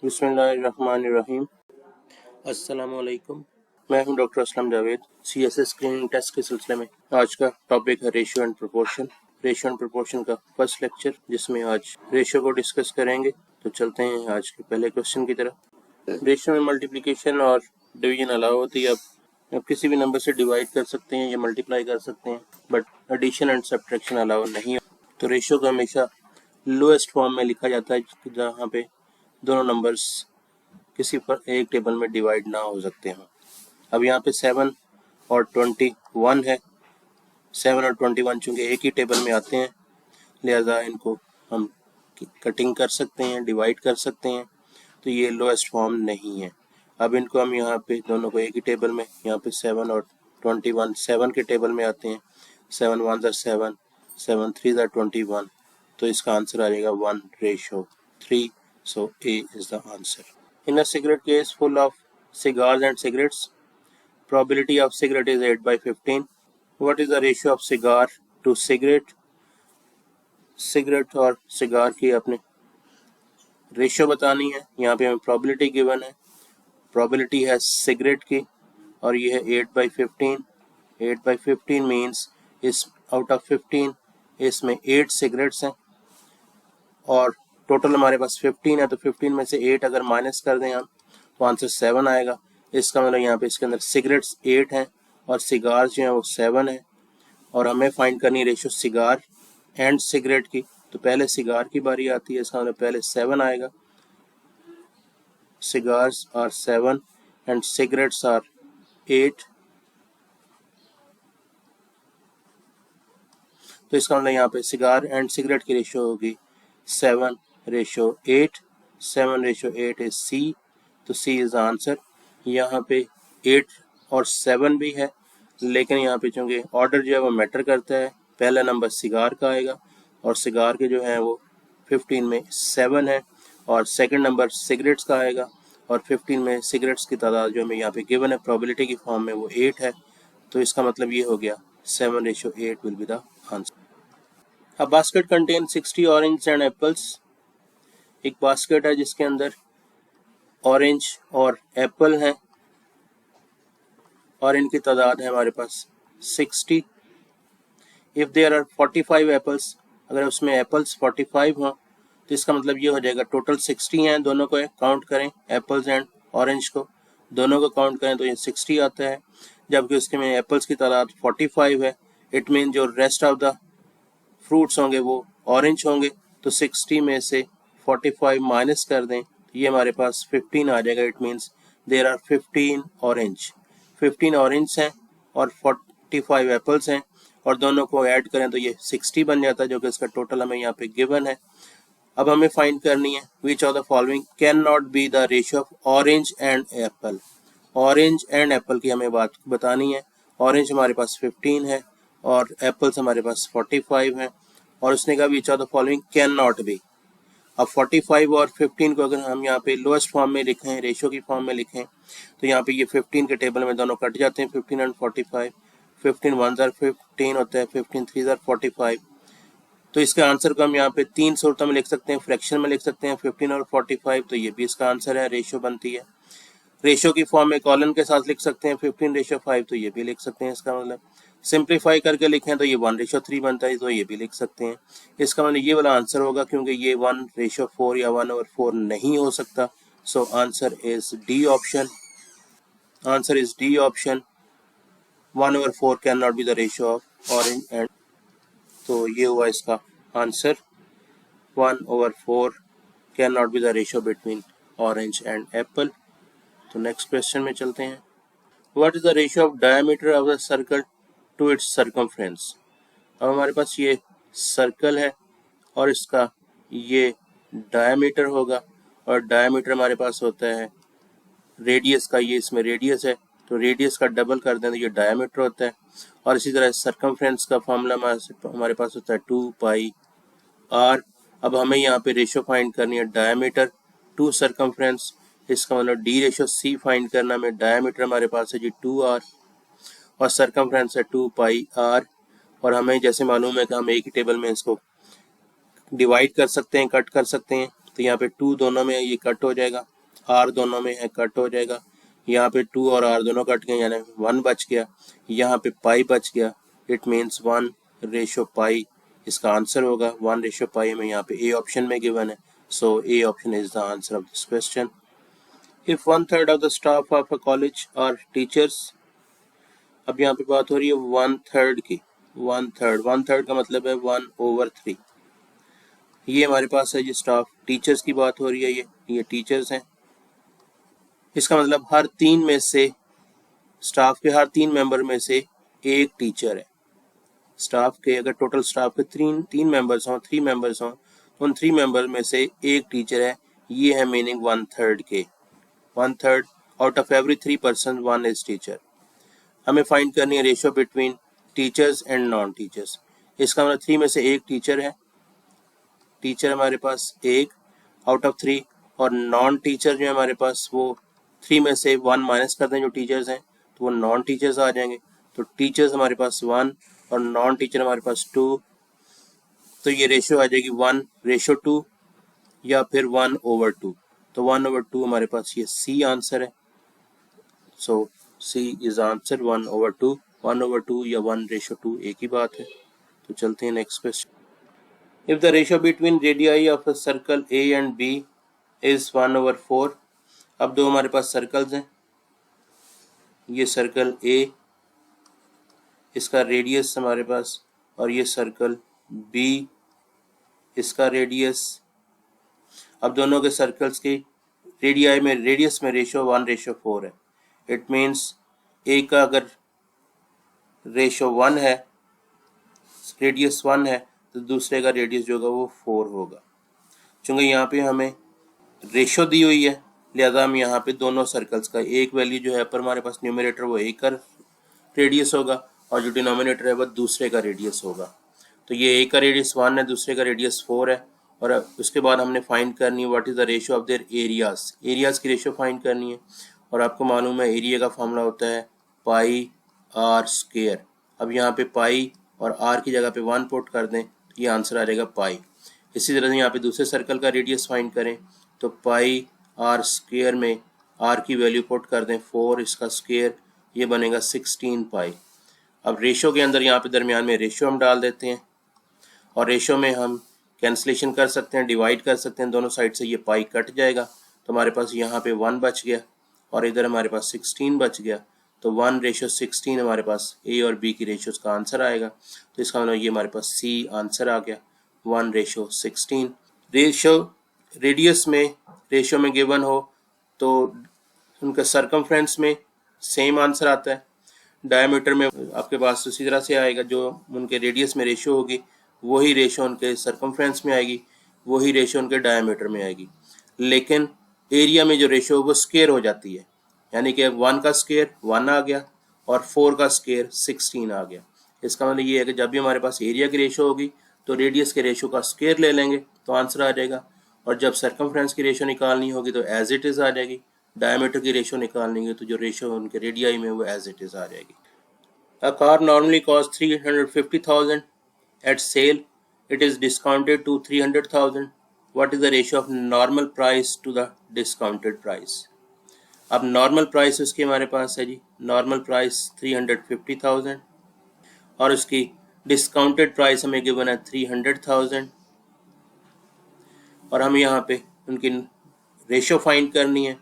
बिस्मिल्लाहिर्रहमानिर्रहीम। अस्सलामुअलैकुम। मैं हूं doctor Aslam Javed. CSS screening test के सिलसिले में आज का टॉपिक है ratio and proportion. Ratio and proportion का फर्स्ट लेक्चर, जिसमें आज रेशियो को डिस्कस करेंगे। तो चलते हैं आज के पहले क्वेश्चन की तरफ। रेशियो में मल्टीप्लिकेशन और डिवीजन अलाउ होती है। अब किसी भी नंबर से डिवाइड कर सकते हैं या मल्टीप्लाई कर सकते हैं, but addition and subtraction allow नहीं है। तो रेशियो को हमेशा लोएस्ट फॉर्म में लिखा जाता है, जहाँ पे दोनों नंबर्स किसी पर एक टेबल में डिवाइड ना हो सकते हों। अब यहाँ पे 7 और 21 है। 7 और 21 चूंकि एक ही टेबल में आते हैं, लिहाजा इनको हम कटिंग कर सकते हैं, डिवाइड कर सकते हैं। तो ये लोएस्ट फॉर्म नहीं है। अब इनको हम यहाँ पे दोनों को एक ही टेबल में, यहाँ पे 7 और 21 7 के टेबल में आते हैं। 7 1 7, 7 3 21। तो इसका आंसर आ जाएगा 1:3। So A is the answer. In a cigarette case full of cigars and cigarettes, probability of cigarette is 8/15. What is the ratio of cigar to cigarette? Cigarette और सिगार की अपने रेशियो बतानी है। यहाँ पे हमें प्रोबेबिलिटी गिवन है। Probability है सिगरेट की और ये है 8/15। 8/15 मीन्स इस आउट ऑफ 15 इसमें 8 सिगरेट्स हैं और टोटल हमारे पास 15 है। तो 15 में से 8 अगर माइनस कर दें हम, तो आंसर 7 आएगा। इसका मतलब यहाँ पे इसके अंदर सिगरेट्स 8 हैं और सिगार जो है वो 7 है। और हमें फाइंड करनी है रेशियो सिगार एंड सिगरेट की। तो पहले सिगार की बारी आती है, इसका मतलब पहले 7 आएगा। Cigars are 7 and cigarettes are 8। तो इसका मतलब यहाँ पे सिगार एंड सिगरेट की रेशियो होगी 7:8। 7:8 इज सी। तो सी इज द आंसर। यहाँ पे 8 और 7 भी है, लेकिन यहाँ पे चूंकि ऑर्डर जो है वो मैटर करता है। पहला नंबर सिगार का आएगा और सिगार के जो है वो 15 में 7 है, और सेकंड नंबर सिगरेट्स का आएगा और 15 में सिगरेट्स की तादाद जो हमें यहाँ पे गिवन है प्रोबेबिलिटी की फॉर्म में वो 8 है। तो इसका मतलब ये हो गया 7:8 will be the answer. A basket contains 60 orange and apples. एक बास्केट है जिसके अंदर ऑरेंज और एप्पल हैं और इनकी तादाद है हमारे पास 60। If there are 45 apples, अगर उसमें एप्पल्स 45 हों तो इसका मतलब ये हो जाएगा टोटल 60 हैं। दोनों को काउंट करें, एप्पल्स एंड ऑरेंज को दोनों को काउंट करें तो ये 60 आता है। जबकि उसके में एप्पल्स की तादाद 45 है। इट मीन जो रेस्ट ऑफ द फ्रूट्स होंगे वो ऑरेंज होंगे। तो 60 में से 45 माइनस कर दें तो ये हमारे पास 15 आ जाएगा। It means there are 15 orange. 15 orange हैं और 45 एप्पल्स हैं और दोनों को ऐड करें तो ये 60 बन जाता है, जो कि इसका टोटल हमें यहाँ पे गिवन है। अब हमें फाइंड करनी है which of the following can not be the ratio of orange and Apple. Orange and Apple की हमें बात बतानी है। ऑरेंज हमारे पास 15 है और एप्पल्स हमारे पास 45 हैं, और उसने कहा which of the following can not B. अब 45 और 15 को अगर हम यहाँ पे लोएस्ट फॉर्म में लिखें, रेशियो की फॉर्म में लिखें, तो यहाँ पे ये 15 के टेबल में दोनों कट जाते हैं, 15 एंड 45। 15 1 15 होता है, 15 3 45। तो इसके आंसर को हम यहाँ पे 3 सूरतों में लिख सकते हैं, फ्रैक्शन में लिख सकते हैं 15 और 45। तो ये भी इसका आंसर है, रेशियो बनती है। रेशियो की फॉर्म में कॉलन के साथ लिख सकते हैं 15:5, तो ये भी लिख सकते हैं। इसका मतलब सिंप्लीफाई करके लिखें तो ये 1:3 बनता है, तो ये भी लिख सकते हैं। इसका मतलब ये वाला आंसर होगा, क्योंकि ये 1:4 या 1/4 नहीं हो सकता। So answer is D option. Answer is D option. 1/4 can not be the ratio of orange and. तो ये हुआ इसका answer. 1/4 can not be the ratio between orange and apple. तो नेक्स्ट क्वेश्चन में चलते हैं। What is the ratio of diameter of the circle to its circumference. अब हमारे पास ये सर्कल है और इसका ये डायमीटर होगा, और डायमीटर हमारे पास होता है रेडियस का। ये इसमें रेडियस है, तो रेडियस का डबल कर दें तो ये डायमीटर होता है। और इसी तरह सर्कमफ्रेंस का फॉर्मूला हमारे पास होता है 2πr। अब हमें यहाँ पे रेशियो फाइंड करनी है डायमीटर टू सर्कमफ्रेंस। इसका मतलब डी रेशियो सी फाइंड करना में, डायमीटर हमारे पास है जी 2r और सर्कमफ्रेंस है 2πr। और हमें जैसे मालूम है कि हम एक ही टेबल में इसको डिवाइड कर सकते हैं, कट कर सकते हैं। तो यहाँ पे 2 दोनों में ये कट हो जाएगा, R दोनों में है कट हो जाएगा, यहाँ पे 2 और R दोनों कट गए यानी 1 बच गया, यहाँ पे पाई बच गया, इट मीन्स 1 पाई इसका आंसर होगा। 1 पाई में यहाँ पे ए ऑप्शन में गिवन है, so A option is the answer of this question. If 1/3 of the staff of a college are teachers, अब यहाँ पे बात हो रही है 1/3 की, 1/3 का मतलब है 1/3। ये हमारे पास है जी स्टाफ, टीचर्स की बात हो रही है, ये टीचर्स हैं। इसका मतलब हर 3 में से, स्टाफ के हर 3 मेंबर में से एक टीचर है। स्टाफ के अगर टोटल स्टाफ के 3 मेंबर्स हों, 3 मेंबर्स हों, तो उन 3 मेंबर में से एक टीचर है। ये है मीनिंग 1/3 के। 1/3 out of every 3 person 1 is teacher. हमें फाइंड करनी है ratio between teachers and non teachers. इसका मतलब 3 में से एक टीचर है, टीचर हमारे पास एक आउट ऑफ 3, और नॉन टीचर जो है हमारे पास वो 3 में से 1 माइनस कर दें जो टीचर्स हैं, तो वो नॉन टीचर्स आ जाएंगे। तो टीचर्स हमारे पास 1 और नॉन टीचर हमारे पास 2, तो ये रेशियो आ जाएगी 1:2 या फिर 1/2। तो 1/2 हमारे पास ये सी आंसर है। So C is answer 1/2। 1/2 या 1:2 एक ही बात है। तो चलते हैं next question. If the ratio between radii of a circle A and B is 1/4, अब दो हमारे पास सर्कल्स हैं, ये सर्कल A, इसका रेडियस हमारे पास, और ये सर्कल B, इसका रेडियस। अब दोनों के सर्कल्स की रेडियाई में, रेडियस में रेशियो 1:4 है। इट मीन्स A का अगर रेशियो 1 है, रेडियस 1 है, तो दूसरे का रेडियस जो होगा वो 4 होगा। चूंकि यहाँ पे हमें रेशियो दी हुई है, लिहाजा हम यहाँ पे दोनों सर्कल्स का एक वैल्यू जो है पर हमारे पास न्यूमरेटर वो एक का रेडियस होगा, और जो डिनोमिनेटर है वो दूसरे का रेडियस होगा। तो ये एक का रेडियस 1 है, दूसरे का रेडियस 4 है, और उसके बाद हमने फाइंड करनी है what is the ratio of their areas. Areas की रेशियो फाइंड करनी है, और आपको मालूम है एरिया का फॉर्मूला होता है πr²। अब यहाँ पे पाई और r की जगह पे 1 पुट कर दें, ये आंसर आ जाएगा पाई। इसी तरह से यहाँ पे दूसरे सर्कल का रेडियस फाइंड करें, तो πr² में r की वैल्यू पुट कर दें 4, इसका स्क्वायर, ये बनेगा 16 पाई। अब रेशियो के अंदर यहाँ पे दरमियान में रेशियो हम डाल देते हैं, और रेशियो में हम कैंसलेशन कर सकते हैं, डिवाइड कर सकते हैं, दोनों साइड से ये पाई कट जाएगा, तो हमारे पास यहाँ पे 1 बच गया, और इधर हमारे पास 16 बच गया। तो 1:16 हमारे पास ए और बी की रेशियोज का आंसर आएगा। तो इसका मतलब ये हमारे पास सी आंसर आ गया 1:16। रेशियो रेडियस में, रेशियो में गिवन हो तो उनका सरकमफ्रेंस में सेम आंसर आता है। डायमीटर में आपके पास उसी तरह से आएगा, जो उनके रेडियस में रेशियो होगी वही रेशियो उनके सरकमफ्रेंस में आएगी, वही रेशियो उनके डायमीटर में आएगी। लेकिन एरिया में जो रेशियो वो स्क्वायर हो जाती है, यानी कि 1 का स्क्वायर 1 आ गया और 4 का स्क्वायर 16 आ गया। इसका मतलब ये है कि जब भी हमारे पास एरिया की रेशियो होगी तो रेडियस के रेशियो का स्क्वायर ले लेंगे तो आंसर आ जाएगा, और जब सरकमफ्रेंस की रेशियो निकालनी होगी तो एज इट इज़ आ जाएगी। डायमीटर की रेशियो निकालनी है तो जो रेशियो उनके रेडियाई में वो एज इट इज़ आ जाएगी। A car normally cost 350,000 at sale, it is discounted to 300,000। What is the ratio of normal price to the discounted price. अब नॉर्मल प्राइस उसकी हमारे पास है जी, नॉर्मल प्राइस 350,000, और उसकी डिस्काउंटेड प्राइस हमें गिवन है 300,000, और हमें यहाँ पे उनकी रेशियो फाइंड करनी है,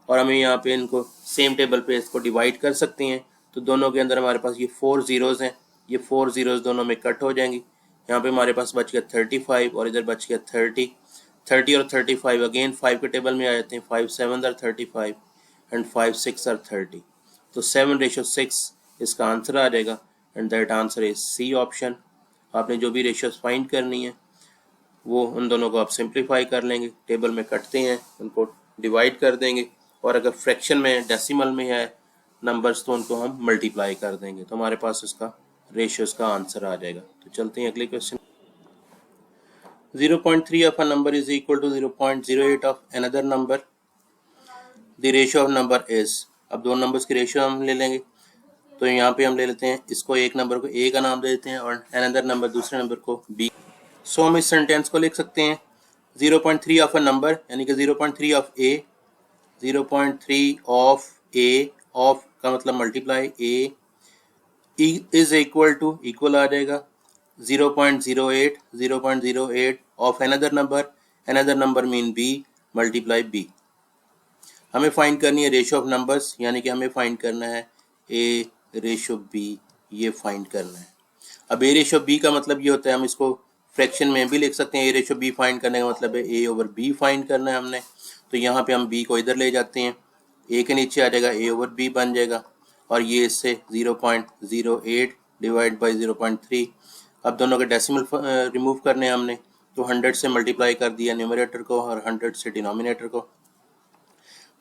और हमें यहाँ पे इनको सेम टेबल पे इसको डिवाइड कर सकते हैं। तो दोनों के अंदर हमारे पास ये 4 ज़ीरोज़ हैं, ये 4 ज़ीरोज़ दोनों में कट हो जाएंगी। यहाँ पे हमारे पास बच गया 35 और इधर बच गया 30। 30 और 35 अगेन 5 के टेबल में आ जाते हैं, 5 7 आर 35 एंड 5 6 आर 30। तो 7:6 इसका आंसर आ जाएगा, and that answer is C option. आपने जो भी रेशियोज फाइंड करनी है वो उन दोनों को आप सिंप्लीफाई कर लेंगे, टेबल में कटते हैं उनको डिवाइड कर देंगे, और अगर फ्रैक्शन में डेसिमल में है नंबर्स तो उनको हम मल्टीप्लाई कर देंगे, तो हमारे पास उसका रेशियोज का आंसर आ जाएगा। तो चलते हैं अगले question. 0.3 of a number is equal to 0.08 of another number. The ratio of number is, अब दो नंबर्स की रेशियो हम ले लेंगे, तो यहाँ पे हम ले लेते हैं इसको, एक नंबर को ए का नाम दे देते हैं और अनदर नंबर दूसरे नंबर को बी। सो हम इस सेंटेंस को लिख सकते हैं 0.3 ऑफ अ नंबर यानी कि 0.3 of A, 0.3 of A, of का मतलब multiply A, is equal to, equal आ जाएगा 0.08, 0.08 of another number mean B multiply B. हमें फाइंड करनी है रेशो ऑफ नंबर्स, यानी कि हमें फाइंड करना है ए रेशो बी, ये फाइंड करना है। अब ए रेशो बी का मतलब ये होता है, हम इसको फ्रैक्शन में भी लिख सकते हैं। ए रेशो बी फाइंड करने का मतलब है ए ओवर बी फाइंड करना है हमने। तो यहाँ पे हम बी को इधर ले जाते हैं, ए के नीचे आ जाएगा, ए ओवर बी बन जाएगा, और ये इससे 0.08 डिवाइड बाई 0.3। अब दोनों के डेसिमल रिमूव करने हैं हमने, तो 100 से मल्टीप्लाई कर दिया न्यूमरेटर को और 100 से डिनोमिनेटर को।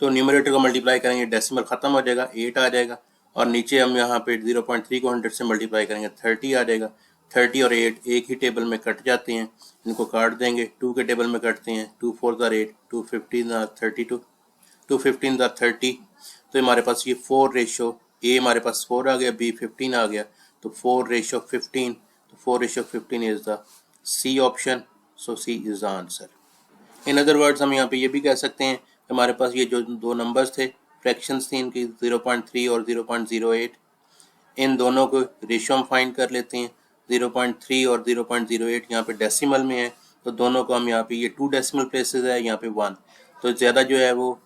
तो न्यूमरेटर को मल्टीप्लाई करेंगे, डेसिमल खत्म हो जाएगा, 8 आ जाएगा, और नीचे हम यहाँ पे 0.3 को 100 से मल्टीप्लाई करेंगे, 30 आ जाएगा। 30 और 8 एक ही टेबल में कट जाते हैं, इनको काट देंगे, 2 के टेबल में कटते हैं, 2 4 आर 8, 2 15 आर 32, 2 15 आर 30। तो हमारे पास ये 4 रेशो, ए हमारे पास 4 आ गया, बी 15 आ गया, तो 4 रेशो 15, तो 4 ratio 15 is the C option, so C is the answer. In other words हम यहाँ पे ये भी कह सकते हैं, हमारे पास ये जो दो नंबर्स थे, फ्रैक्शंस थी इनकी 0.3 और 0.08, इन दोनों को रेशियो हम फाइंड कर लेते हैं। 0.3 और 0.08 यहाँ पे डेसिमल में है, तो दोनों को हम यहाँ पे, ये 2 डेसिमल प्लेसेस है, यहाँ पे 1, तो ज़्यादा जो है वो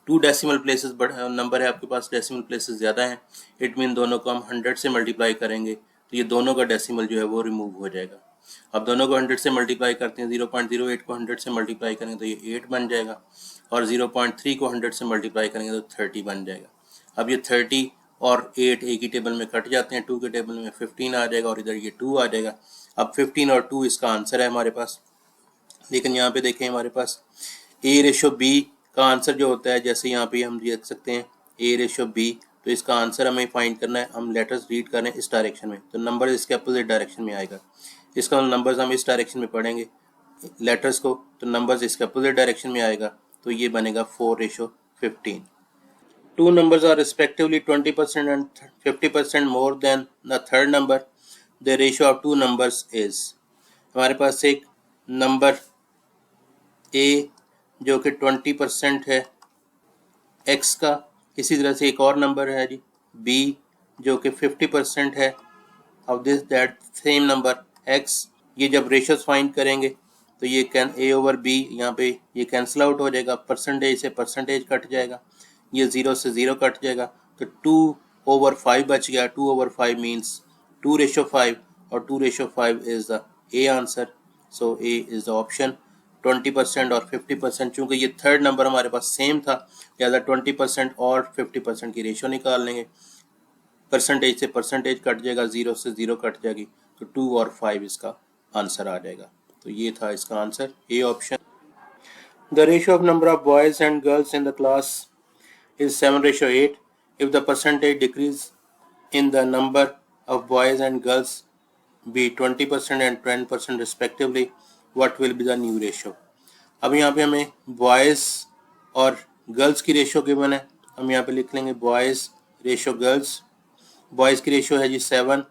2 डेसिमल प्लेसेस बड़ा नंबर है आपके पास, डेसिमल प्लेसेस ज़्यादा हैं। इट मीन दोनों को हम 100 से मल्टीप्लाई करेंगे, तो ये दोनों का डेसिमल जो है वो रिमूव हो जाएगा। अब दोनों को 100 से मल्टीप्लाई करते हैं, 0.08 को 100 से मल्टीप्लाई करेंगे तो ये 8 बन जाएगा, और 0.3 को 100 से मल्टीप्लाई करेंगे तो 30 बन जाएगा। अब ये 30 और 8 एक ही टेबल में कट जाते हैं, 2 के टेबल में 15 आ जाएगा और इधर ये 2 आ जाएगा। अब 15 और 2 इसका आंसर है हमारे पास। लेकिन यहाँ पे देखें हमारे पास ए रेशो बी का आंसर जो होता है, जैसे यहाँ पे हम देख सकते हैं ए रेशो बी, तो इसका आंसर हमें फाइंड करना है। हम लेटर्स रीड कर रहे हैं इस डायरेक्शन में, तो नंबर इसके अपोजिट डायरेक्शन में आएगा। इसका नंबर्स हम इस डायरेक्शन में पढ़ेंगे लेटर्स को, तो नंबर्स इसके अपोजिट डायरेक्शन में आएगा, तो ये बनेगा 4 ratio 15। Two numbers are respectively 20% and 50% more than the third number. The ratio of two numbers is, हमारे पास एक नंबर a जो कि 20% है x का, इसी तरह से एक और नंबर है जी b जो कि 50% है of this that same number x। ये जब रेशियोज फाइंड करेंगे तो ये कैन a ओवर b, यहाँ पे ये कैंसिल आउट हो जाएगा, परसेंटेज से परसेंटेज कट जाएगा, ये 0 से 0 कट जाएगा, तो 2/5 बच गया। 2/5 मीन्स 2 रेशो 5, और 2 ratio 5 is the A answer, so A is the option. 20% और 50%, चूंकि ये थर्ड नंबर हमारे पास सेम था, लिहाजा 20% और 50% की रेशो निकाल लेंगे, परसेंटेज से परसेंटेज कट जाएगा, 0 से 0 कट जाएगी, तो 2 और 5 इसका आंसर आ जाएगा। तो ये था इसका answer, A option. The ratio of number of boys and girls in the class is 7:8. If the percentage decrease in the number of boys and girls be 20% and 10% respectively, what will be the new ratio? अब यहाँ पे हमें boys और girls की ratio given है, हम यहाँ पे लिख लेंगे बॉयज़ रेशो गर्ल्स। बॉयज़ की रेशो है जी 7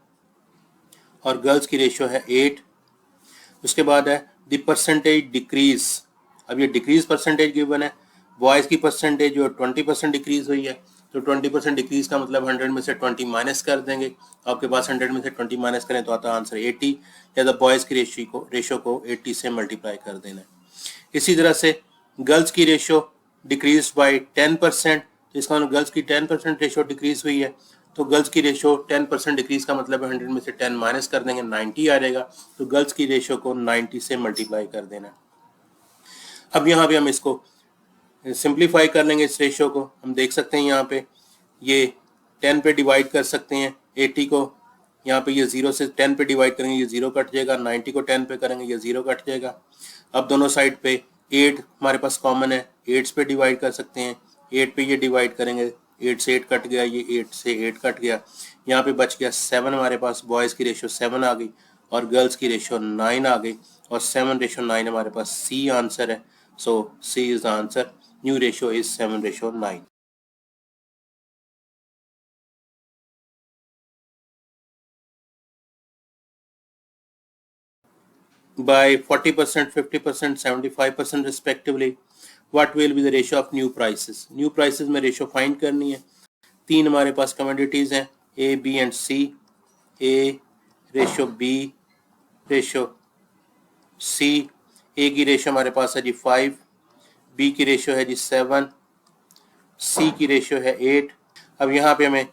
और गर्ल्स की रेशो है 8। उसके बाद है द परसेंटेज डिक्रीज, अब ये डिक्रीज परसेंटेज गिवन है, बॉयज़ की परसेंटेज जो 20% डिक्रीज हुई है, तो 20% डिक्रीज का मतलब 100 में से 20 माइनस कर देंगे, आपके पास 100 में से 20 माइनस करें तो आता है आंसर 80, या तो बॉयज़ की रेशो को 80 से मल्टीप्लाई कर देना है। इसी तरह से गर्ल्स की रेशो डिक्रीज बाई 10%, तो इसका मतलब गर्ल्स की 10% रेशो डिक्रीज हुई है, तो गर्ल्स की रेशो 10% डिक्रीज का मतलब 100 में से 10 माइनस कर देंगे, 90 आ जाएगा, तो गर्ल्स की रेशो को 90 से मल्टीप्लाई कर देना। अब यहाँ पे हम इसको सिंप्लीफाई कर लेंगे, इस रेशो को हम देख सकते हैं यहाँ पे ये 10 पे डिवाइड कर सकते हैं, 80 को यहाँ पे ये 0 से 10 पे डिवाइड करेंगे, ये 0 कट जाएगा, 90 को 10 पे करेंगे, ये 0 कट जाएगा। अब दोनों साइड पे 8 हमारे पास कॉमन है, 8 पे डिवाइड कर सकते हैं, 8 पे ये डिवाइड करेंगे, 8 से 8 कट गया, ये 8 से 8 कट गया, यहाँ पे बच गया 7, हमारे पास बॉयज़ की रेशो 7 आ गई और गर्ल्स की रेशो 9 आ गई, और 7:9 हमारे पास सी आंसर है, so C is the answer, new ratio is 7:9। by 40%, 50%, 75% respectively, what will be the ratio of new prices? New prices में ratio find करनी है। तीन हमारे पास commodities हैं A, B and C। A ratio B ratio C। A की ratio हमारे पास है जी 5, B की रेशो है जी 7, C की रेशो है 8। अब यहाँ पे हमें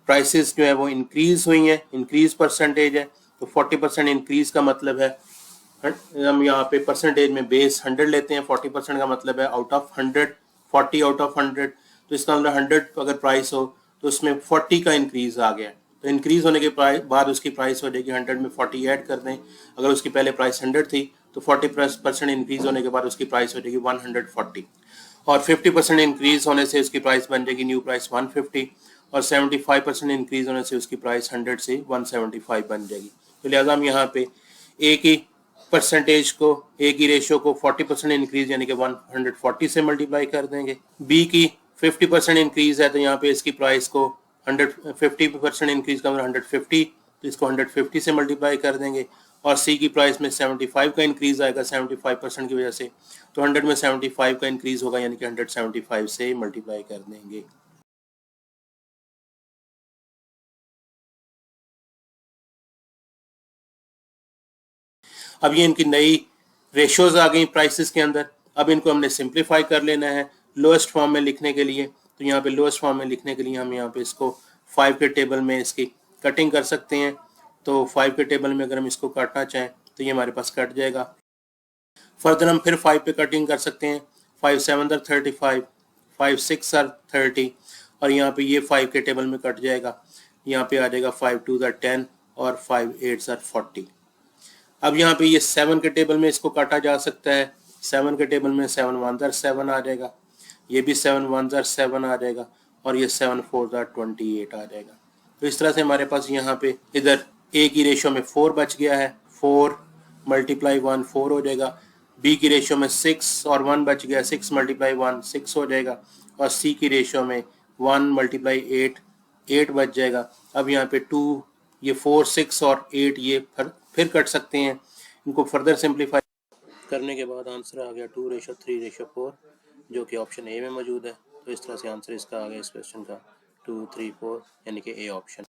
प्राइसेस जो है वो इंक्रीज हुई हैं, इंक्रीज परसेंटेज है, तो 40% इंक्रीज का मतलब है हम यहाँ पे परसेंटेज में बेस 100 लेते हैं। 40% का मतलब है आउट ऑफ 100, 40 आउट ऑफ 100, तो इसका मतलब 100 अगर प्राइस हो तो उसमें 40 का इंक्रीज आ गया। तो इंक्रीज होने के बाद उसकी प्राइस हो जाएगी 100 में 40 ऐड कर दें। अगर उसकी पहले प्राइस 100 थी तो 40% इंक्रीज होने के बाद उसकी प्राइस हो जाएगी 140, और 50% इंक्रीज होने से उसकी प्राइस बन जाएगी न्यू प्राइस 150, और 75% इंक्रीज होने से उसकी प्राइस 100 से 175 बन जाएगी। तो लिहाजा हम यहाँ पे ए की परसेंटेज को, ए की रेशियो को 40% इंक्रीज यानी कि 140 से मल्टीप्लाई कर देंगे। बी की 50% इंक्रीज है तो यहाँ पे इसकी प्राइस को 150% इंक्रीज का 150, तो इसको 150 से मल्टीप्लाई कर देंगे। और सी की प्राइस में 75 का इंक्रीज आएगा 75% की वजह से, तो 100 में 75 का इंक्रीज होगा यानी कि 175 से मल्टीप्लाई कर देंगे। अब ये इनकी नई रेशियोज आ गई प्राइसेस के अंदर। अब इनको हमने सिंप्लीफाई कर लेना है लोएस्ट फॉर्म में लिखने के लिए। तो यहाँ पे लोएस्ट फॉर्म में लिखने के लिए हम यहाँ पे इसको 5 के टेबल में इसकी कटिंग कर सकते हैं। तो 5 के टेबल में अगर हम इसको काटना चाहें तो ये हमारे पास कट जाएगा। फर्दर हम फिर 5 पे कटिंग कर सकते हैं। 5 7 are 35, 5 6 are 30, और यहाँ पे ये 5 के टेबल में कट जाएगा। यहाँ पे आ जाएगा 5 2 are 10 और 5 8 are 40। अब यहाँ पे ये 7 के टेबल में इसको काटा जा सकता है। 7 के टेबल में 7 1 are 7 आ जाएगा, ये भी 7 1 are 7 आ जाएगा, और ये 7 4 are 28 आ जाएगा। तो इस तरह से हमारे पास यहाँ पे इधर ए की रेशियो में 4 बच गया है, 4 मल्टीप्लाई 1 4 हो जाएगा। बी की रेशियो में 6 और 1 बच गया, 6 मल्टीप्लाई 1 6 हो जाएगा। और सी की रेशियो में 1 मल्टीप्लाई 8 8 बच जाएगा। अब यहाँ पे 2, ये 4 6 और 8 ये फिर कट सकते हैं। इनको फर्दर सिंप्लीफाई करने के बाद आंसर आ गया 2:3:4, जो कि ऑप्शन ए में मौजूद है। तो इस तरह से आंसर इसका आ गया इस क्वेश्चन का 2 3 4 यानी कि ए ऑप्शन।